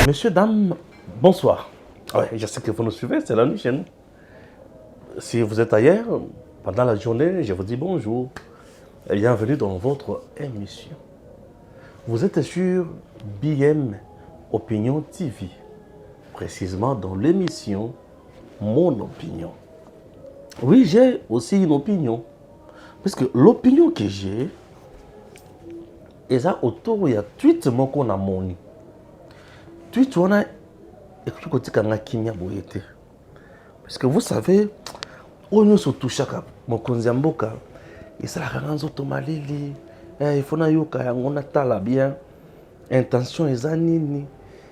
Messieurs, dames, bonsoir. Ouais, je sais que vous nous suivez, c'est la nuit chez nous. Si vous êtes ailleurs, pendant la journée, je vous dis bonjour et bienvenue dans votre émission. Vous êtes sur BM Opinion TV, précisément dans l'émission Mon Opinion. Oui, j'ai aussi une opinion, parce que l'opinion que j'ai, est autour, il y a tweet qu'on a moni. Tweet, on a écrit côté quand on a kimia boyete. Parce que vous savez, on se touche à mokonzi mboka. Et ça la ranzo tomalili. Il faut na yoka on a tala bien. Intention est nini.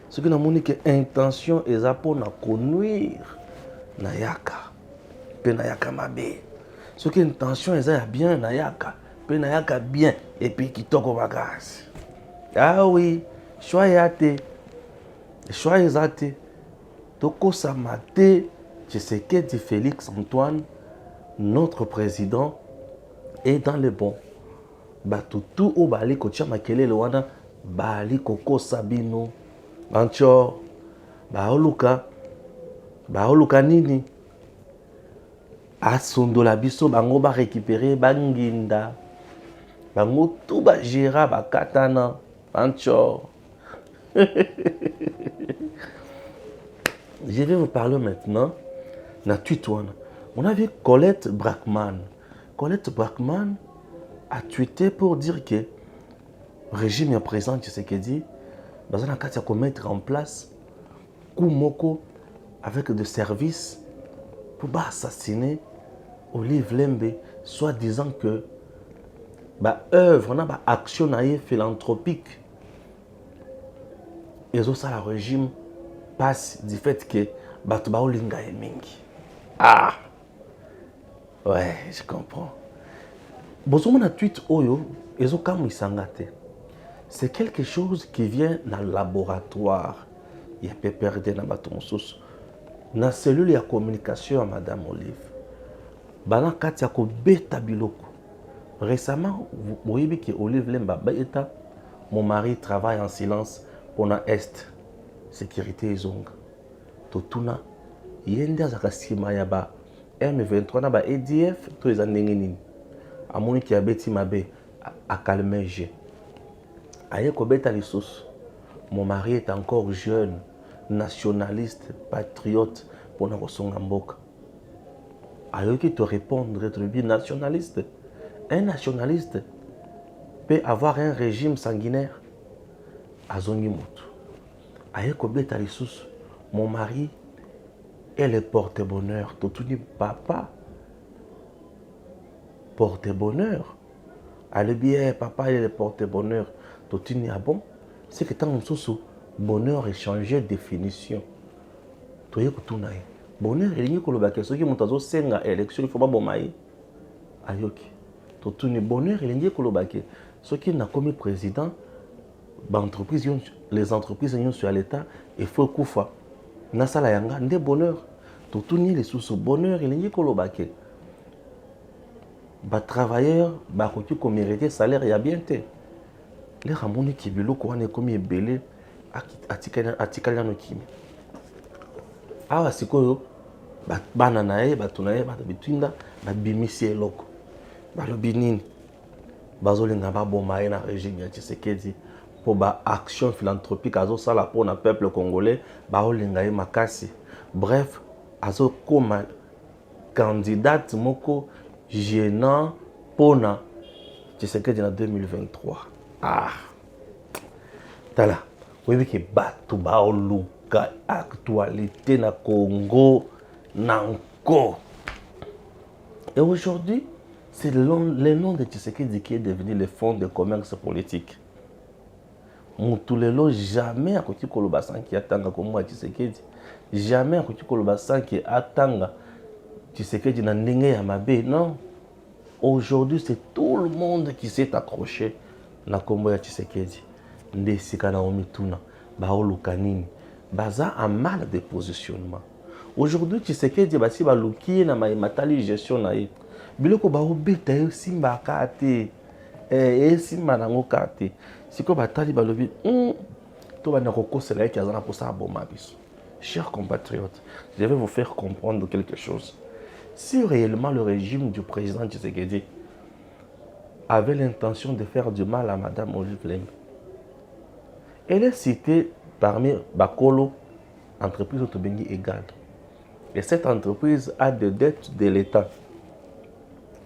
Ce que na moni que intention est pour na conduire na yaka. Pe na yaka mabe. Ce que intention est bien na yaka. Pe na yaka bien et puis qui toko bagage. Ah oui, choix yate. Choix yate. Toko samate. Je sais que Félix Antoine, notre président, est dans le bon. Batutu o bali kocha makele wana bali koko sabino bancho baoluka nini asondo la biso bango ba récupérer banginda bango tout ba gera ba katana bancho. Je vais vous parler maintenant na tweet wana. On a vu Colette Brackman. Colette Brackman a tweeté pour dire que le régime est présent, tu sais ce qu'il dit. Dans un cas, il faut mettre en place Koumoko avec des services pour assassiner Olive Lembe, soit disant que œuvre, on a action philanthropique. Et ça, le régime passe du fait que Batubaolinga est mingi. Ah! Ouais, je comprends. Bonjour, mon tweet Oyo, c'est quelque chose qui vient dans le laboratoire. Il y a PPRD dans la cellule de communication à Madame Olive. Bana katia ko beta biloko. Récemment, vous voyez que Olive Lemba beta, mon mari travaille en silence pour la Est. Sécurité Zonga. Totuna, yenda zakasima yaba. M23 na ba EDF to les nini amoni ki abeti mabe a calmer G aye ko beta lisusu. Mon mari est encore jeune, nationaliste, patriote pour na kosonga mboka. Aye ki te répondre être bien nationaliste. Un nationaliste peut avoir un régime sanguinaire azongi mutu. Aye ko beta lisusu. Mon mari et le porte-bonheur. Tout dit papa, porte-bonheur. Allez bien, papa et le porte-bonheur. Tout dit ah bon. C'est que tant que bonheur est changé de définition. Tout est tout naï. Bonheur, il y a que le bac. Ceux qui montent à senga élection, il faut pas bon maï. Ayoki. Tout dit bonheur, il y a que le bac. Ceux qui n'ont commis président, les entreprises sur l'État, il faut qu'on fasse. Nasala yanga nde bonheur totuni les sous bonheur il n'y kolobake ba travailleur ba koki ko mériter salaire ya bien té les ramoni ki biloko wana komi ebele atikana no kimi awa sikoyo bana nae batunae ba bitinda ba bimisi eloko ba lobi nini bazolinga ba bomba na régime ya Tshisekedi pour ba action philanthropique azo sala pour na peuple congolais ba olinga ye makasi. Bref, azo comme candidate moko gênant pour na Tshisekedi en 2023. Ah. Tala, oui que batu ba oluka actualité na Congo nanko. Et aujourd'hui, c'est le nom de Tshisekedi qui est devenu le fonds de commerce politique. Moutulelo jamais à côté Kolobasan qui attanga comme moi Tshisekedi. Jamais à côté Kolobasan qui attanga Tshisekedi na ndenge ya mabe. Non. Aujourd'hui, c'est tout le monde qui s'est accroché na kombo ya Tshisekedi. Ndesika na omituna, baoluka nini. Baza en mal de positionnement. Aujourd'hui, Tshisekedi basi baluki na matali gestion na ye. Biloko baobeta yo simba kate. Simba nango kate. Si ko batali balobi Chers compatriotes, je vais vous faire comprendre quelque chose. Si réellement le régime du président Tshisekedi avait l'intention de faire du mal à Madame Olive Lembe, elle est citée parmi Bakolo, entreprise autobénie égale. Et cette entreprise a des dettes de l'État.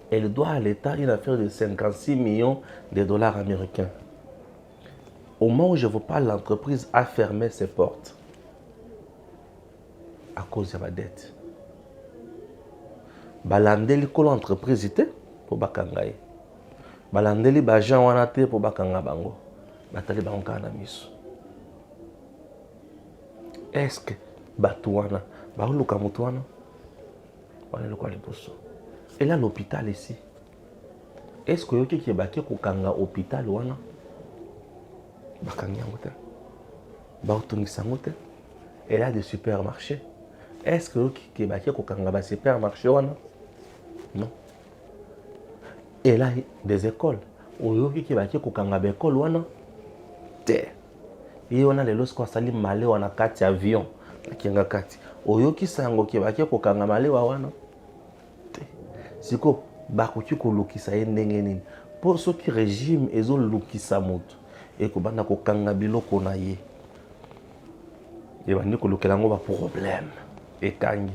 Elle doit à l'État une affaire de 56 millions de dollars américains. Au moment où je vous parle, l'entreprise a fermé ses portes à cause de ma dette. Balandeli kolo entreprise ite pour bakangaye. Balandeli bajan wana te pour bakanga bango. Batali bango kana miso. Est-ce que Batouana, Baoluka Moutouana, on est le quoi les poissons. Et là l'hôpital ici. Est-ce que yoki qui est baké kukanga hôpital wana? Bakanga ngote. Bautungisa ngote. Et là des supermarchés. Est-ce que yoki qui est baké kukanga ba supermarché wana? Non. Et là des écoles. Yoki qui est baké kukanga ba école wana? Te. Et on a les lorsqu'on sali malé wana kati avion. Kianga kati. Oyoki sango ki baké kokanga malé wana. Siko bakoki ko lokisa ye ndenge nini. Pour ceux qui régime ezo lokisa moto et ko banda ko kanga biloko na ye. Et bandi ko lokela ngo ba problème et kangi.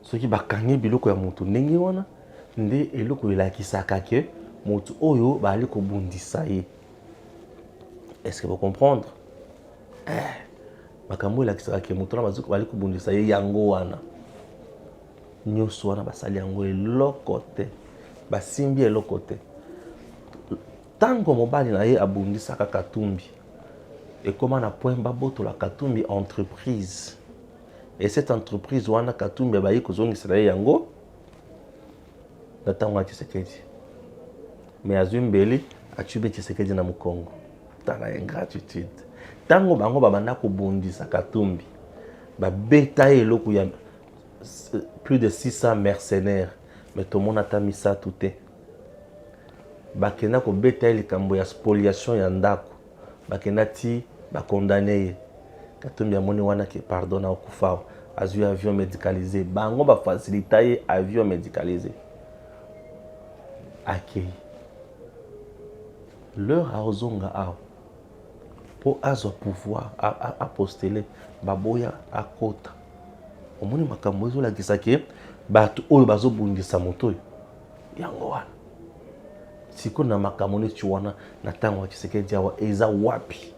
Ceux qui bakangi biloko ya moto ndenge wana nde eloko elakisaka ke moto oyo ba ali ko bundisa ye. Est-ce que vous comprenez? Makambo elakisaka ke moto na bazuko bali ko bundisa ye yango wana. Nyonso wana basali yango eloko te. Basimbi eloko te. Tango mobali na ye abundisaka Katumbi. Et comment na point baboto la Katumbi entreprise. Et cette entreprise wana Katumbi bayi kozongisa ye yango. Na tango Tshisekedi. Mais azumbeli atube Tshisekedi na Mukongo. Tala ingratitude. Tango bango babanda kobundisa Katumbi. Ba beta eloko ya plus de 600 mercenaires. Mais tout le monde a mis ça tout est. Bakena ko beta likambo ya spoliation ya ndako. Bakena ti ba condamné. Katumbi amoni wana ki pardon na okufa. Azu avion médicalisé. Bango ba faciliter avion médicalisé. Accueil. Leur aozonga a pour azo pouvoir à postuler baboya à kota. Omoni makambo ezo la kisake batu oyo bazobundisa moto yango wana. Siko na makambo ne tuwana na tango Tshisekedi awa eza wapi.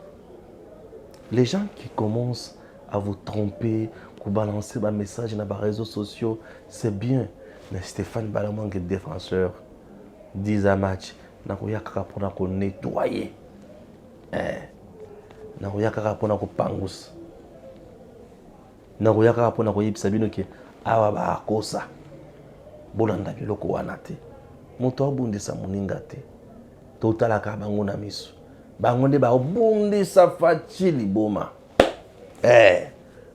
Les gens qui commencent à vous tromper, à balancer des messages dans les réseaux sociaux, c'est bien. Mais Stéphane Balamang est défenseur. 10 à match. N'a pas pour nettoyer. N'a pas pour pangus. N'a pas pour yibsabino ki awa ba kosa. Bolanda biloko wana te. Moto abundisa muninga te. Totala ka bango na miso. Bango nde ba bundisa facili boma.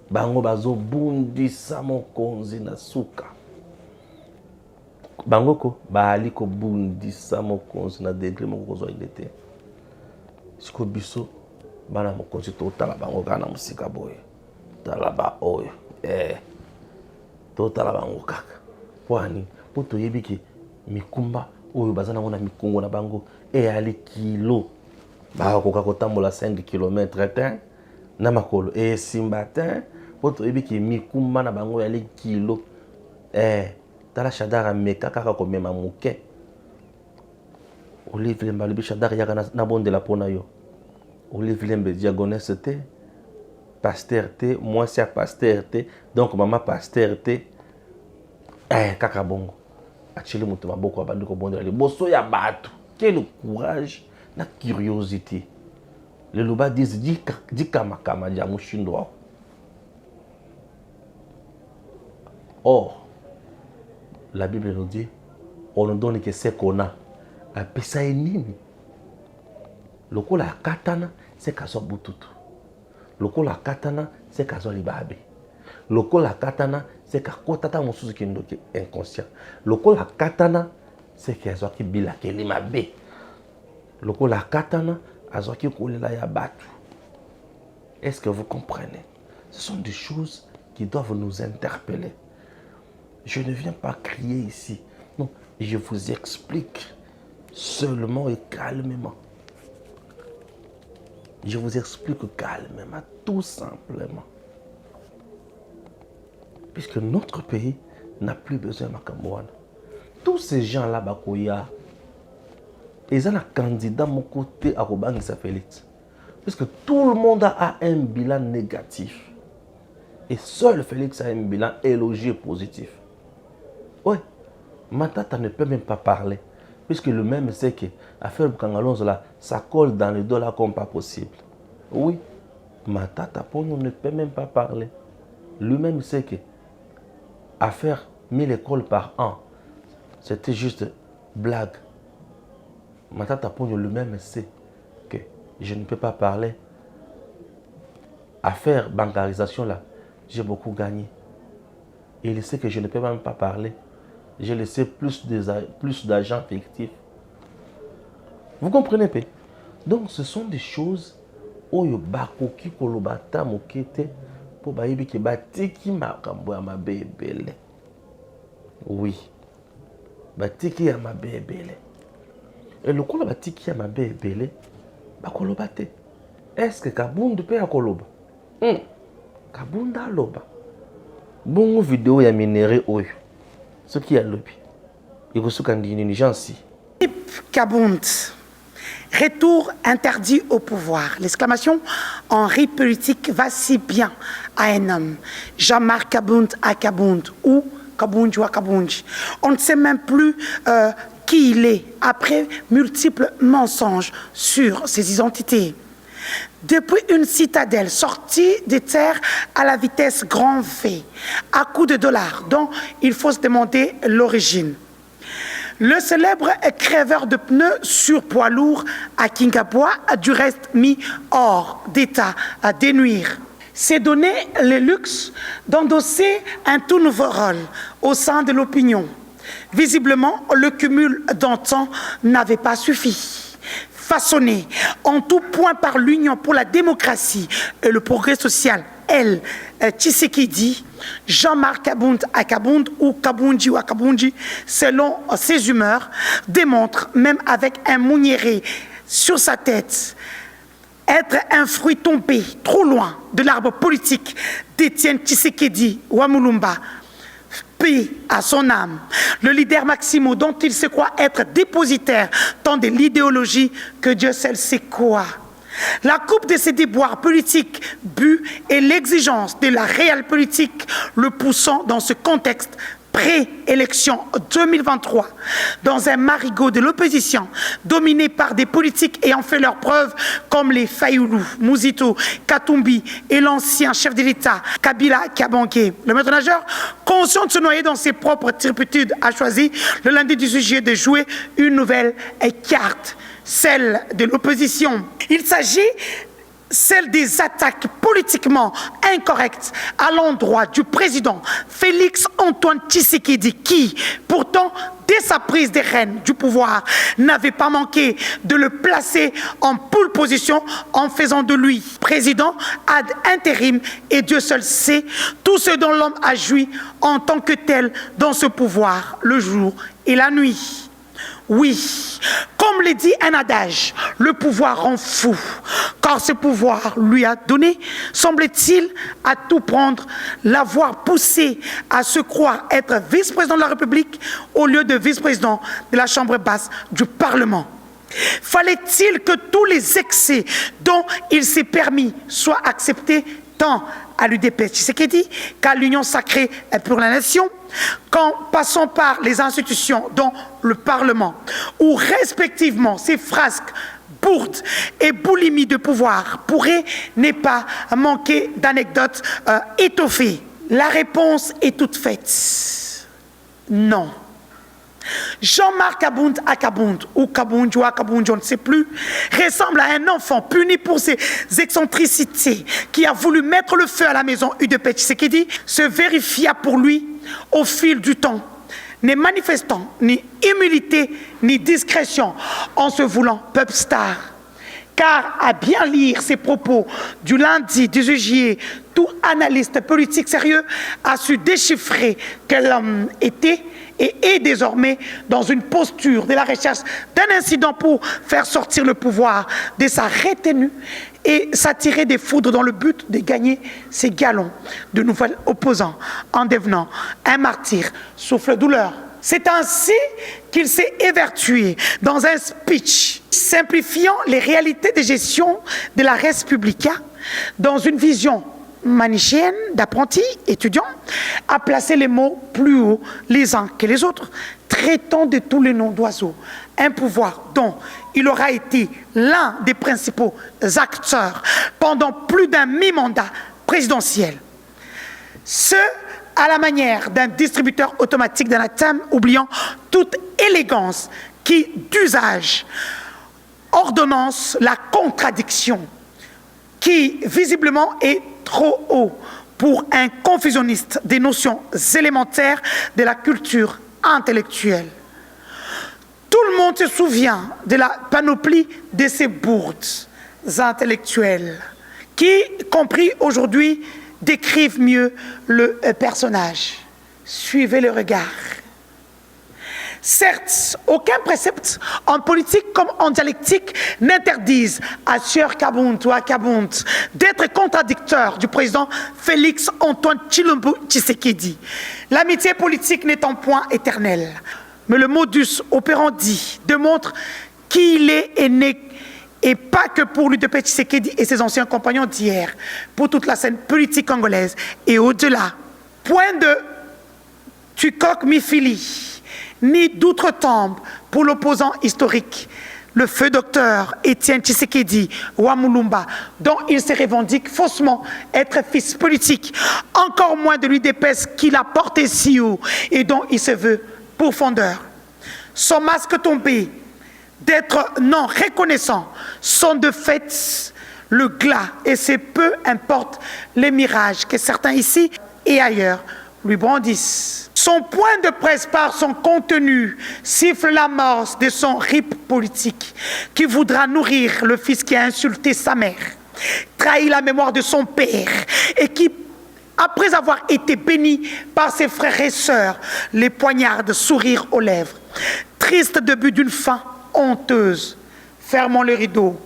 Bango bazo bundisa mokonzi na suka. Bango ko baali ko bundisa mokonzi na degré mokonzi ile te. Siko biso bana mokonzi totala bango kana musika boye. Tala ba oyo. Totala bango kaka. Kwani poto yebiki mikumba oyo bazana ngona mikungo na bango ali kilo. Ba ko kotambola 5 km te na makolo simba te poto yebiki mikumba na bango ali kilo. Tala Shadara meka kaka ko mema muke. Olive Lembe libi Shadara yaka na bonde la pona yo. Olive Lembe diagonesse te. Pasteur te, moi c'est pasteur te. Donc maman pasteur te. Kaka bongo. Achili mutu maboko abandi ko bonde la boso ya batu. Quel courage na curiosité. Le loba disent di kama kama dia mushindo. Or la Bible nous dit, on nous donne que c'est qu'on a. Apesa nini. Lokola katana, c'est kaso bututu. Lokola katana, c'est kaso libabe. Lokola katana, c'est kakotata mosusu kindoki inconscient. Lokola katana, c'est kaso ki bila ke limabe. Lokola katana, azo ki kolela ya batu. Est-ce que vous comprenez? Ce sont des choses qui doivent nous interpeller. Je ne viens pas crier ici. Non, je vous explique seulement et calmement. Je vous explique calmement, tout simplement. Puisque notre pays n'a plus besoin de Makambouane. Tous ces gens-là, Bakoya, ils ont un candidat mon côté à Robangisa Félix. Puisque tout le monde a un bilan négatif. Et seul Félix a un bilan élogieux positif. Oui, Matata ne peut même pas parler. Puisque le même sait que l'affaire Kangalonzo là, ça colle dans le dos là comme pas possible. Oui, Matata Ponyo ne peut même pas parler. Lui-même sait que affaire 1000 écoles par an, c'était juste blague. Matata Ponyo lui-même sait que je ne peux pas parler. Affaire bancarisation là, j'ai beaucoup gagné. Et il sait que je ne peux même pas parler. J'ai laissé plus d'agents fictifs. Vous comprenez pas? Donc ce sont des choses où il bakoki kolobata mokete pour baïbi ki batiki makambo ya mabebele. Oui. Batiki ya mabebele. Et le kola batiki ya mabebele bakolobate. Est-ce que Kabundu peut ya koloba? Kabunda loba. Bon vidéo ya minéré oyo. Ce qui est lobby. Il y a une urgence. Kabund, retour interdit au pouvoir. L'exclamation en riz politique va si bien à un homme. Jean-Marc Kabund à Kabund ou Kabundu à Kabunji. On ne sait même plus qui il est après multiples mensonges sur ses identités. Depuis une citadelle sortie des terres à la vitesse grand V, à coups de dollars, dont il faut se demander l'origine. Le célèbre crèveur de pneus sur poids lourd à Kingabois a du reste mis hors d'état à dénuire. S'est donné le luxe d'endosser un tout nouveau rôle au sein de l'opinion. Visiblement, le cumul d'antan n'avait pas suffi. Façonné en tout point par l'Union pour la démocratie et le progrès social, elle, Tshisekedi, Jean-Marc Kabund à Kabund ou Kabunji ou Kabunji, selon ses humeurs, démontre, même avec un mouniéré sur sa tête, être un fruit tombé trop loin de l'arbre politique d'Étienne Tshisekedi Wamulumba. Paix à son âme, le leader Maximo dont il se croit être dépositaire tant de l'idéologie que Dieu seul sait quoi. La coupe de ses déboires politiques but et l'exigence de la réelle politique le poussant dans ce contexte pré-élection 2023, dans un marigot de l'opposition dominé par des politiques ayant fait leurs preuves comme les Fayoulou, Mouzito, Katumbi et l'ancien chef de l'État, Kabila Kabanké. Le maître nageur, conscient de se noyer dans ses propres turpitudes, a choisi le lundi 18 juillet de jouer une nouvelle carte, celle de l'opposition. Il s'agit celle des attaques politiquement incorrectes à l'endroit du président Félix Antoine Tshisekedi qui, pourtant, dès sa prise des rênes du pouvoir, n'avait pas manqué de le placer en pole position en faisant de lui président ad intérim et Dieu seul sait tout ce dont l'homme a joui en tant que tel dans ce pouvoir, le jour et la nuit. Oui, comme le dit un adage, le pouvoir rend fou. Car ce pouvoir lui a donné, semble-t-il, à tout prendre, l'avoir poussé à se croire être vice-président de la République au lieu de vice-président de la Chambre basse du Parlement. Fallait-il que tous les excès dont il s'est permis soient acceptés tant à l'UDP Tshisekedi qu'à l'Union sacrée pour la nation, qu'en passant par les institutions dont le Parlement, où respectivement ces frasques, bourdes et boulimies de pouvoir pourraient ne pas manquer d'anecdotes étoffées. La réponse est toute faite. Non. Jean-Marc Kabund à Kabund, ou Kabundu à Kabundu, on ne sait plus, ressemble à un enfant puni pour ses excentricités qui a voulu mettre le feu à la maison UDP Tshisekedi, se vérifia pour lui au fil du temps, ne manifestant ni humilité ni discrétion en se voulant peuple star. Car à bien lire ses propos du lundi 18 juillet, tout analyste politique sérieux a su déchiffrer que l'homme était et est désormais dans une posture de la recherche d'un incident pour faire sortir le pouvoir de sa retenue et s'attirer des foudres dans le but de gagner ses galons de nouveaux opposants en devenant un martyr souffle-douleur. C'est ainsi qu'il s'est évertué dans un speech simplifiant les réalités de gestion de la res publica dans une vision manichéenne d'apprentis étudiants, à placer les mots plus haut les uns que les autres, traitant de tous les noms d'oiseaux un pouvoir dont il aura été l'un des principaux acteurs pendant plus d'un mi-mandat présidentiel. Ce à la manière d'un distributeur automatique d'anathème, oubliant toute élégance qui, d'usage, ordonnance la contradiction, qui visiblement est trop haut pour un confusionniste des notions élémentaires de la culture intellectuelle. Tout le monde se souvient de la panoplie de ces bourdes intellectuelles qui, compris aujourd'hui, décrivent mieux le personnage. Suivez le regard. Certes, aucun précepte en politique comme en dialectique n'interdise à Sieur Kabound ou à Kabound d'être contradicteur du président Félix Antoine Tshilombo Tshisekedi. L'amitié politique n'étant point éternelle, mais le modus operandi démontre qui il est et n'est et pas que pour l'UDP Tshisekedi et ses anciens compagnons d'hier, pour toute la scène politique congolaise et au-delà. Point de Tukok Mifili, ni d'outre-tombe pour l'opposant historique, le feu docteur Étienne Tshisekedi Wamulumba, dont il se revendique faussement être fils politique, encore moins de l'UDPS qu'il a porté si haut et dont il se veut pourfendeur. Son masque tombé, d'être non reconnaissant, sont de fait le glas, et c'est peu importe les mirages que certains ici et ailleurs lui brandissent. Son point de presse par son contenu siffle l'amorce de son rip politique qui voudra nourrir le fils qui a insulté sa mère, trahi la mémoire de son père et qui, après avoir été béni par ses frères et sœurs, les poignarde sourire aux lèvres. Triste début d'une fin honteuse. Fermons le rideau.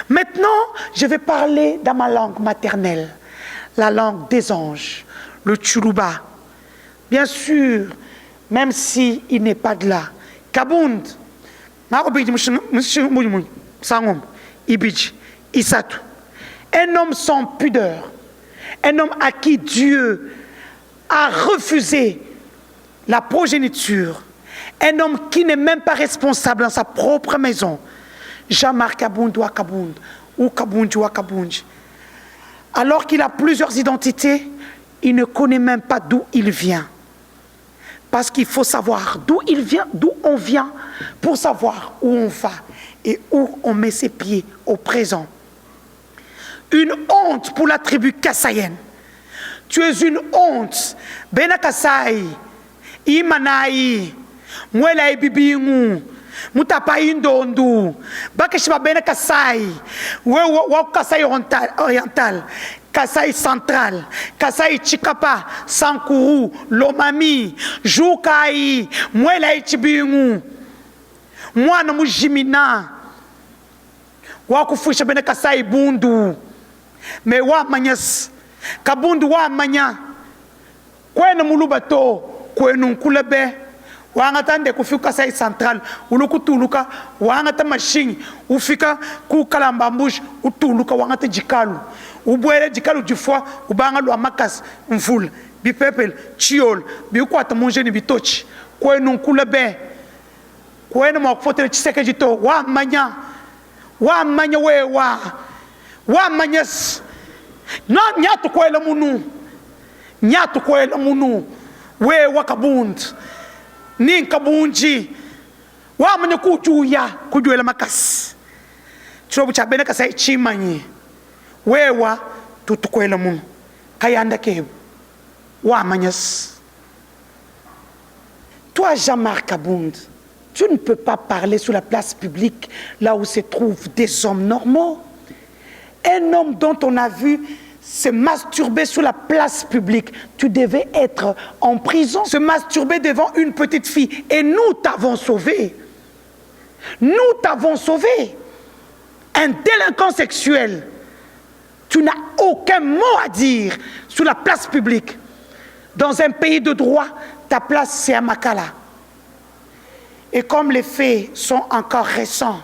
Maintenant, je vais parler dans ma langue maternelle, la langue des anges, le Tchoulouba. Bien sûr, même s'il n'est pas de là. Kabound, un homme sans pudeur, un homme à qui Dieu a refusé la progéniture, un homme qui n'est même pas responsable dans sa propre maison. Jean-Marc Kabound ou Kabound. Alors qu'il a plusieurs identités, il ne connaît même pas d'où il vient. Parce qu'il faut savoir d'où il vient, d'où on vient, pour savoir où on va et où on met ses pieds au présent. Une honte pour la tribu kassaïenne. Tu es une honte. Bena Kassai, Imanaï, Mwela Ibibingu, Mutapa Indondu, Bakeshiba Bena Kassai, Wau Kassai oriental, Kassai central, Kassai Chikapa, Sankuru, Lomami, Joukai, Mwela Ichibingu, Mwana Mujimina, Wakufusha Bena Kassai Bundu, Me wa manyas, Kabundu wa manya, Kwena Mulubato, Kwenu Nkulebe, Wangatande kufika Kasai central, ulukutuluka, wangata machine, ufika kukalambambush, utuluka wangata jikalu. Ubwele jikalu jifwa, ubanga lu amakas, mful, bipepel, chiol, biukwata monjeni bitochi, Kwenu Nkulebe, Kwenu mwakufote chiseke jito, wa manya we wa manyas. Na nyatu kwela munu, we Wakabound. Nin Kabunji wa manya kujuela makas chobu cha bene kasai chimanyi wewa tutukwela mun kayanda ke wa manyas. Toi Jean-Marc Kabound, Tu ne peux pas parler sur la place publique, là où se trouvent des hommes normaux. Un homme dont on a vu se masturber sur la place publique, tu devais être en prison. Se masturber devant une petite fille. Et nous t'avons sauvé. Nous t'avons sauvé. Un délinquant sexuel. Tu n'as aucun mot à dire sur la place publique. Dans un pays de droit, ta place c'est à Makala. Et comme les faits sont encore récents,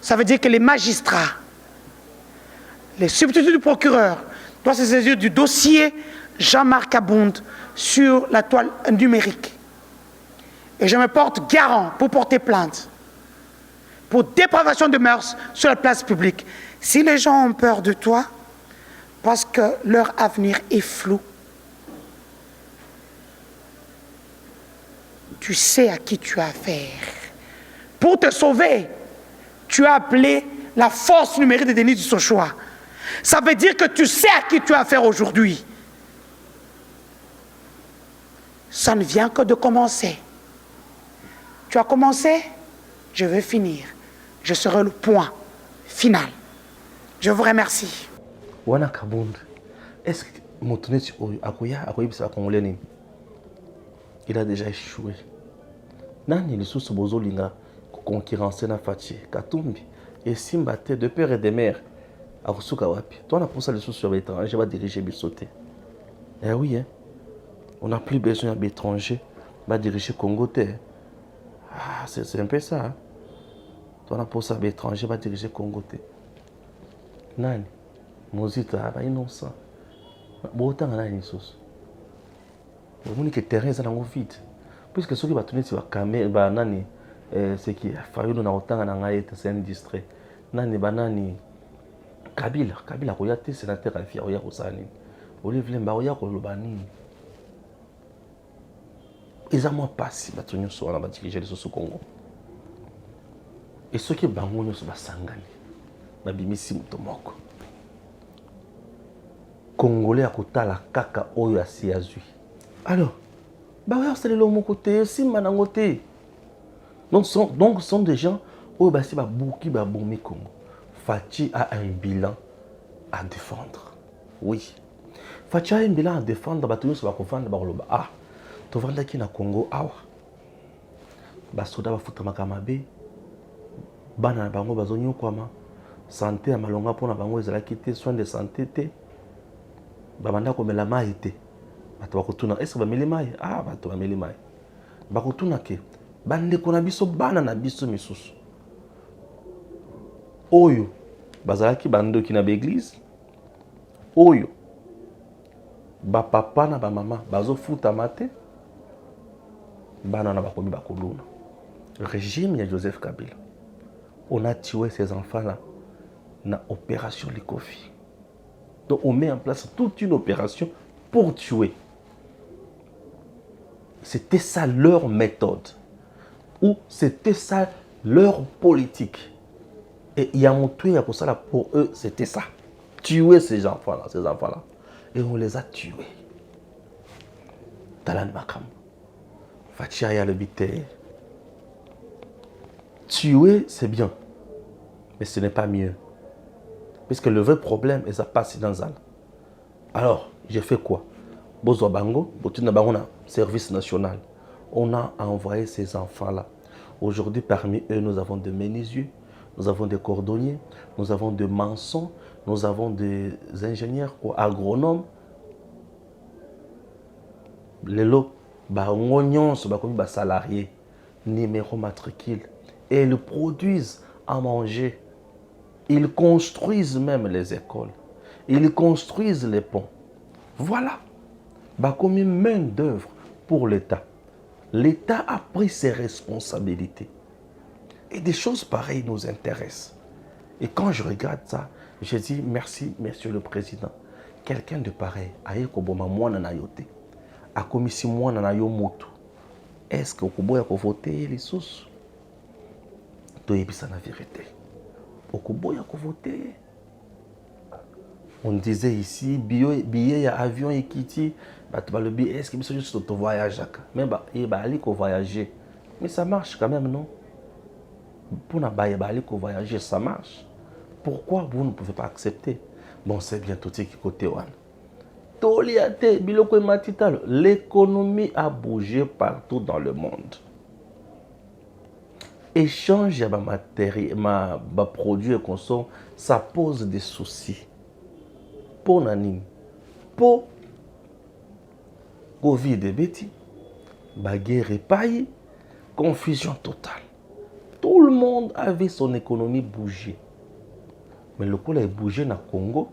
ça veut dire que les magistrats, les substituts du procureur, doivent se saisir du dossier Jean-Marc Abound sur la toile numérique. Et je me porte garant pour porter plainte pour dépravation de mœurs sur la place publique. Si les gens ont peur de toi, parce que leur avenir est flou, tu sais à qui tu as affaire. Pour te sauver, tu as appelé la force numérique de Denis Dussochoa. Ça veut dire que tu sais à qui tu as affaire aujourd'hui. Ça ne vient que de commencer. Tu as commencé, je vais finir. Je serai le point final. Je vous remercie. Wana Kabound, est-ce que Motoneti Akoya bisa Congolais nini? Il a déjà échoué. Nani lisusu bozolinga concurrencer na Fachi Katumbi et Simbate de père et de mère. Akosuka wapi? Toi on a pour ça lisusu sur l'étranger va diriger bisoté. Eh oui hein. On n'a plus besoin d'étrangers va diriger Congo. Ah, c'est un peu ça. Hein? Toi, on a pour ça, l'étranger va diriger Congo. Nani, Mozita, va innocent. Autant on a une sauce. Vous que le terrain est dans le vide. Puisque ceux qui vont tourner sur la caméra, nani, c'est qui a fallu nous autant en aïe, c'est un distrait. Nani, banani, Kabila, Kabila, Koyate, sénateur à Fia, Oya Rosani. Olivier Mbaoya, Kolobani. Ils ont moins passé, ils ont dirigé les sous Congo. Et ceux qui bangonent sur Basangani, Babimisi Mutomoko. Congolais à côté la kaka oyo asiazui. Alors, bah c'est le mon côté, si manangote. Donc sont des gens oyo basi ba bouki ba bomé Congo. Fachi a un bilan à défendre. Oui. Fachi a un bilan à défendre, ba tous ba kofanda ba koloba. Ah, to vanda ki na Congo awa. Ba soda ba futa makamabe. Bana na bango bazonyo kwama. Santé ya malonga pona bango ezala kité soins de santé te. Babanda komela mai te. Bato bakotuna est-ce que bameli mai? Ah, bato bameli mai. Bakotuna ke bande kona biso bana na biso misusu. Oyo bazalaki bandoki na l'église. Oyo ba papa na ba mama bazofuta mate. Bana na bakomi bakoluna. Régime ya Joseph Kabila. On a tué ces enfants-là dans l'opération Likofi. Donc on met en place toute une opération pour tuer. C'était ça leur méthode. Ou c'était ça leur politique. Et il y a montré pour ça, pour eux, c'était ça. Tuer ces enfants-là. Et on les a tués. Talan Makam. Fatia le bité. Tuer, c'est bien. Mais ce n'est pas mieux. Puisque le vrai problème, est ça passe dans un. Alors, j'ai fait quoi? Bozo Bango, service national. On a envoyé ces enfants-là. Aujourd'hui, parmi eux, nous avons des menuisiers, nous avons des cordonniers, nous avons des maçons, nous avons des ingénieurs ou agronomes. Les lots, salariés, numéro matricule. Et ils produisent à manger. Ils construisent même les écoles. Ils construisent les ponts. Voilà. Comme une main d'œuvre pour l'État. L'État a pris ses responsabilités. Et des choses pareilles nous intéressent. Et quand je regarde ça, je dis merci, Monsieur le Président. Quelqu'un de pareil, est-ce que vous pouvez voter les sous? C'est la vérité. On disait ici, billet avion et est-ce que vous juste voyager? Mais il va aller voyager. Mais ça marche quand même, non? Pour voyager, ça marche. Pourquoi vous ne pouvez pas accepter? Bon, c'est bien tout qui côté one. L'économie a bougé partout dans le monde. Échange de matériel, ma produit et consomme, ça pose des soucis. Pour Nani, pour Covid et Betty, baguerre et paille, confusion totale. Tout le monde avait son économie bougée. Mais le coup a bougé dans le Congo,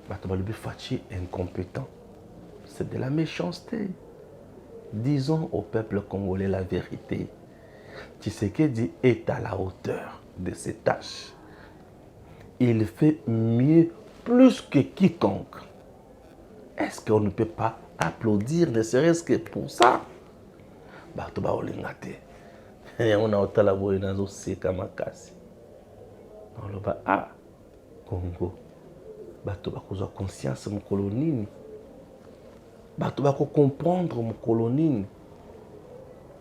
le Fachi est incompétent. C'est de la méchanceté. Disons au peuple congolais la vérité. Tshisekedi est à la hauteur de ses tâches. Il fait mieux, plus que quiconque. Est-ce qu'on ne peut pas applaudir, ne serait-ce que pour ça? On a autant la boue dans le seka makasi. On le va à Congo. Bato bakoza conscience mon colonine. Bato bako comprendre mon colonine.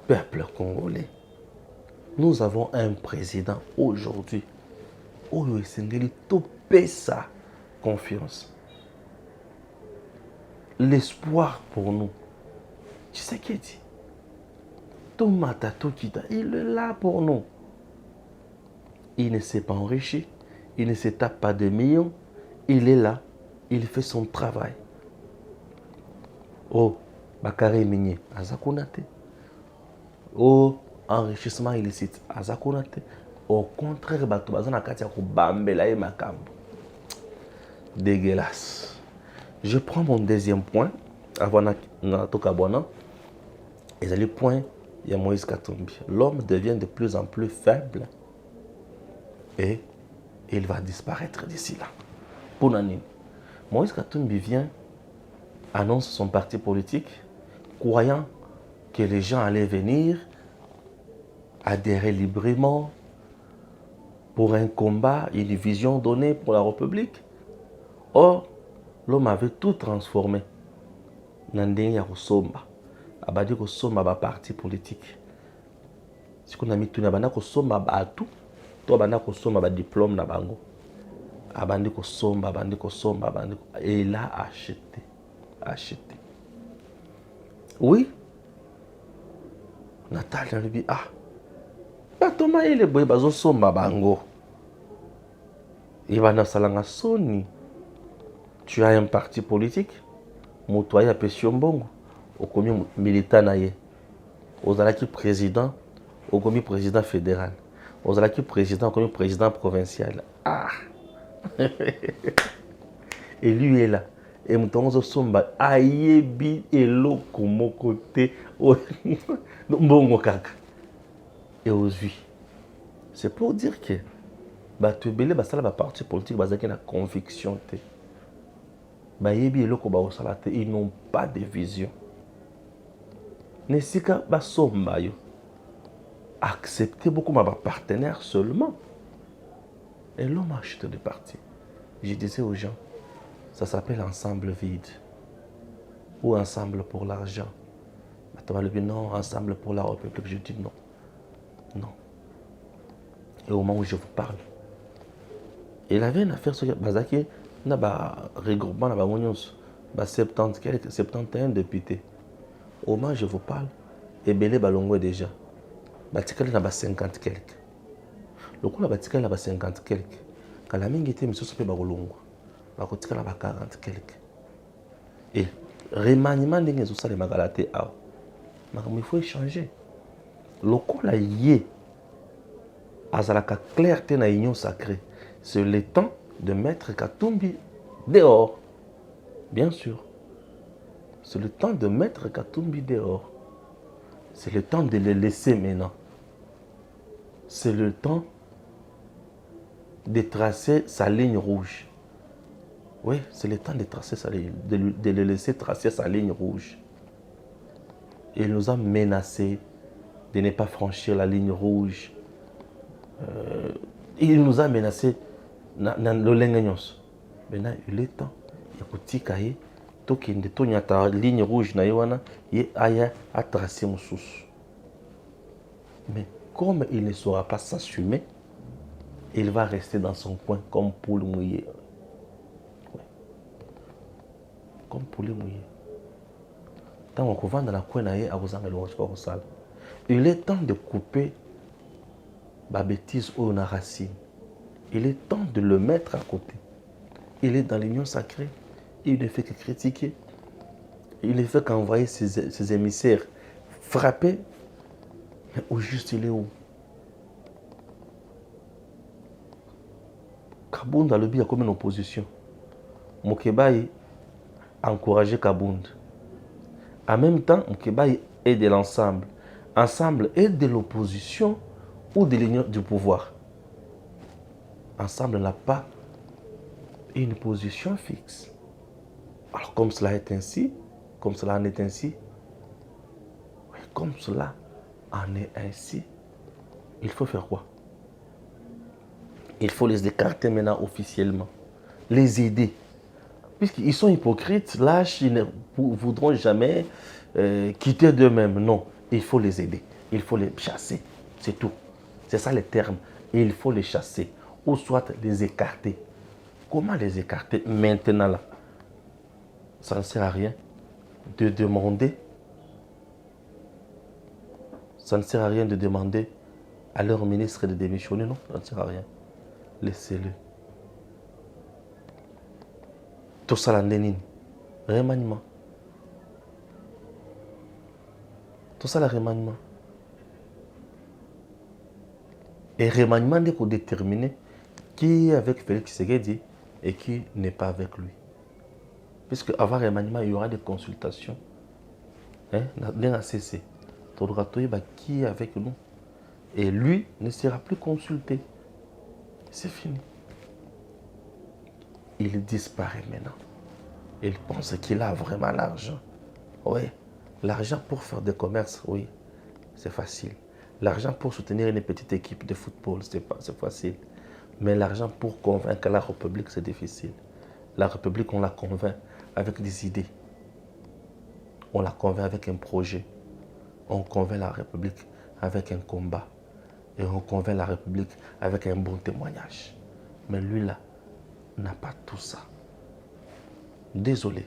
Peuple congolais. Nous avons un président aujourd'hui. Oyo esengeli topé sa confiance. L'espoir pour nous. Tu sais qui dit? Tomata Tokita, il est là pour nous. Il ne s'est pas enrichi. Il ne se tape pas de millions. Il est là. Il fait son travail. Oh, Bakary Migné, Azakonate. Oh, enrichissement illicite, Azakonate. Au contraire, Batobazana Katia Bambela et Makambo. Dégueulasse. Je prends mon deuxième point. Avant Natokabwana. Et c'est le point, il y a Moïse Katumbi. L'homme devient de plus en plus faible. Et il va disparaître d'ici là. Pour Nani. Moïse Katumbi vient, annonce son parti politique, croyant que les gens allaient venir adhérer librement pour un combat, une vision donnée pour la République. Or, l'homme avait tout transformé. Nandeng Yakosomba. Abadi Kosomba ba parti politique. Si on a mis tout nabana Kosomba ba tout, toi bana Kosomba ba diplôme na bango. Abandi Kosomba, abandi Kosomba, abandi. Et il a acheté. Acheté. Oui. Natal lui dit, ah. Batoma il est boy bazo somba bango. Il va dans salanga soni. Tu as un parti politique. Motoya Pession Bongo. Au commis militant naïe. Aux alaki président. Au commis président fédéral. Aux alaki président, au commis président provincial. Ah. Et lui est là. Et Moutonzo Somba ayebi eloko mokote bongo kaka. Et aux vies. C'est pour dire que tu belé basala ba parti politique basaki na conviction te. Bayebi eloko ba osala te, ils n'ont pas de vision. Nesika ba somba yo. Accepter beaucoup ma partenaire seulement. Et l'homme a acheté des partis. Je disais aux gens, ça s'appelle ensemble vide. Ou ensemble pour l'argent. Tu vas le dire non, ensemble pour la République. Je dis non. Non. Et au moment où je vous parle, il avait une affaire sur Bazaki, il y a un regroupement, il y a 71 députés. Au moment où je vous parle, et Belé Balongo déjà. Il y a 50 quelques. Le coup, il y a 50 quelques. Quand la mingi était, monsieur, il y a 40 quelques. Et remaniement de les ça les magalaté ah. Mais il faut échanger. Le coup là yé. Azalaka clarté na union sacrée. C'est le temps de mettre Katumbi dehors. Bien sûr. C'est le temps de mettre Katumbi dehors. C'est le temps de le laisser maintenant. C'est le temps de tracer sa ligne rouge. Oui, c'est le temps de tracer sa ligne, de le laisser tracer sa ligne rouge. Il nous a menacé de ne pas franchir la ligne rouge. Il nous a menacé dans le Lenganyos. Maintenant, il est temps. Il y a petit cahier. Tout qui est la ligne rouge, il y a tracé mon sous. Mais comme il ne saura pas s'assumer, il va rester dans son coin comme poule mouillée. Ouais. Comme poule mouillée. Tant qu'on va dans la coin, il est temps de couper la bêtise ou la racine. Il est temps de le mettre à côté. Il est dans l'union sacrée. Il ne fait que critiquer. Il ne fait qu'envoyer ses émissaires frapper. Mais au juste, il est où? Kabound a le bien comme une opposition. Mokebaï a encouragé Kabound. En même temps, Mokebaï est de l'ensemble. Ensemble est de l'opposition ou de l'union du pouvoir. Ensemble n'a pas une position fixe. Alors comme cela est ainsi, comme cela en est ainsi, comme cela en est ainsi, il faut faire quoi? Il faut les écarter maintenant officiellement, les aider. Puisqu'ils sont hypocrites, lâches, ils ne voudront jamais quitter d'eux-mêmes. Non, il faut les aider, il faut les chasser, c'est tout. C'est ça les termes. Et il faut les chasser, ou soit les écarter. Comment les écarter maintenant là? Ça ne sert à rien de demander. Ça ne sert à rien de demander à leur ministre de démissionner, non, ça ne sert à rien. Laissez-le. Tout ça, la nénine. Remaniement. Tout ça, le remaniement. Et remaniement, il faut déterminer qui est avec Félix Tshisekedi et qui n'est pas avec lui. Puisque avant remaniement, il y aura des consultations. Dans la CC. Qui est avec nous. Et lui ne sera plus consulté. C'est fini. Il disparaît maintenant. Il pense qu'il a vraiment l'argent. Oui. L'argent pour faire des commerces, oui. C'est facile. L'argent pour soutenir une petite équipe de football, c'est facile. Mais l'argent pour convaincre la République, c'est difficile. La République, on la convainc avec des idées. On la convainc avec un projet. On convainc la République avec un combat. Et on convainc la République avec un bon témoignage. Mais lui là, n'a pas tout ça. Désolé.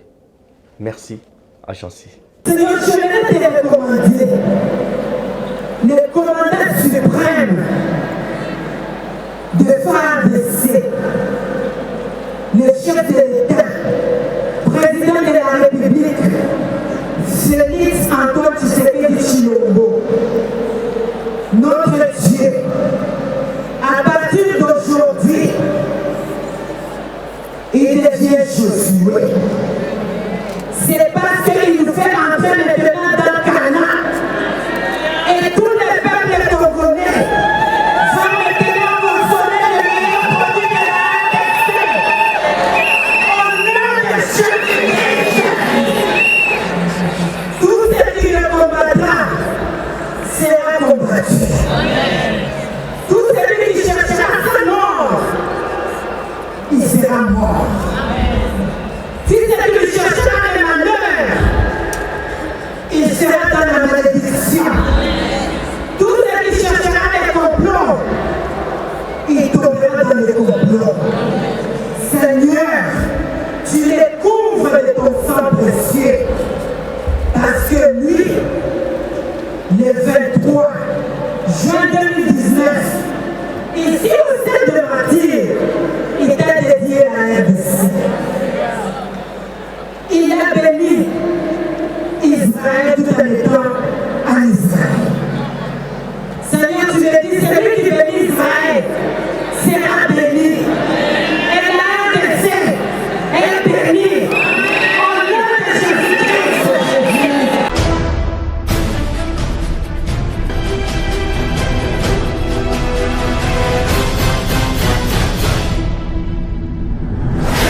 Merci à Jancy. Seigneur, je vais te recommander le commandant suprême de FARDC, le chef de l'État, président de la République, Félix Antoine Tshisekedi Tshilombo, notre Dieu, à partir d'aujourd'hui, il devient Josué. C'est parce qu'il nous fait entrer maintenant dans Canaan. Et tous les peuples congolais vont maintenant consommer le meilleur produit de la RDC. Au nom de Jésus. Tout ce qui le combattra sera combattu. Tout celui qui cherchera sa mort, il sera mort. Si celui qui cherchera le malheur, il sera dans la malédiction. Tout celui qui cherchera les complots, il tombera dans les complots. Seigneur, tu les couvres de ton sang précieux. Parce que lui, le 23 juin 2019, ici au stade de Martyr, il t'a dédié à la RDC. Il a béni Israël tout en étant en Israël.